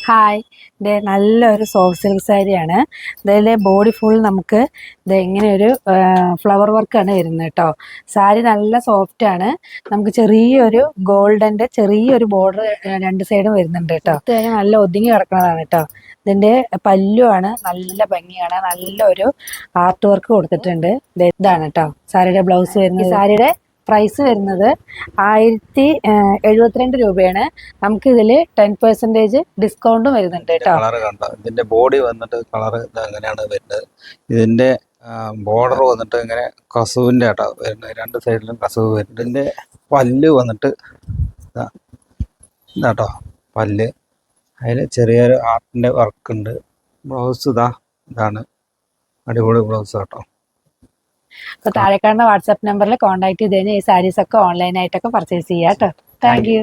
Hi, ഇത് നല്ലൊരു soft silk സാരിയാണ്. ഇതിലെ ബോഡി ഫുൾ നമുക്ക് ഇത് ഇങ്ങനെ ഒരു ഫ്ലവർ വർക്കാണ് വരുന്നത് കേട്ടോ. സാരി നല്ല സോഫ്റ്റ് ആണ്. നമുക്ക് ചെറിയൊരു ഗോൾഡന്റെ ചെറിയൊരു ബോർഡർ രണ്ട് സൈഡും വരുന്നുണ്ട് കേട്ടോ. ഇത് നല്ല ഒതുങ്ങി കിടക്കുന്നതാണ് കേട്ടോ. ഇതിന്റെ പല്ലുവാണ് നല്ല ഭംഗിയാണ്. നല്ലൊരു ആർട്ട് വർക്ക് കൊടുത്തിട്ടുണ്ട്. ഇതാണ് കേട്ടോ സാരിയുടെ ബ്ലൗസ് വരുന്നത്. സാരിയുടെ പ്രൈസ് വരുന്നത് 1072 രൂപയാണ്. നമുക്ക് ഇതിൽ 10% ഡിസ്കൗണ്ടും വരുന്നുണ്ട് കേട്ടോ. കളർ കണ്ടോ, ഇതിന്റെ ബോഡി വന്നിട്ട് കളർ അങ്ങനെയാണ് വരുന്നത്. ഇതിന്റെ ബോർഡർ വന്നിട്ട് ഇങ്ങനെ കസുവിന്റെ ആട്ടോ വരുന്നത്. രണ്ട് സൈഡിലും കസുവ് വരുന്നുണ്ട്. ഇതിന്റെ പല്ല് വന്നിട്ട് ഇതാട്ടോ പല്ല്. അതിൽ ചെറിയൊരു ആർട്ടിന്റെ വർക്ക് ഉണ്ട്. ബ്ലൗസ് ഇതാണ് അടിപൊളി ബ്ലൗസ് കേട്ടോ. അപ്പോൾ താഴെ കാണുന്ന വാട്സാപ്പ് നമ്പറിൽ കോൺടാക്ട് ചെയ്ത് കഴിഞ്ഞാൽ ഈ സാരീസ് ഒക്കെ ഓൺലൈനായിട്ടൊക്കെ പർച്ചേസ് ചെയ്യാം കേട്ടോ. Thank you.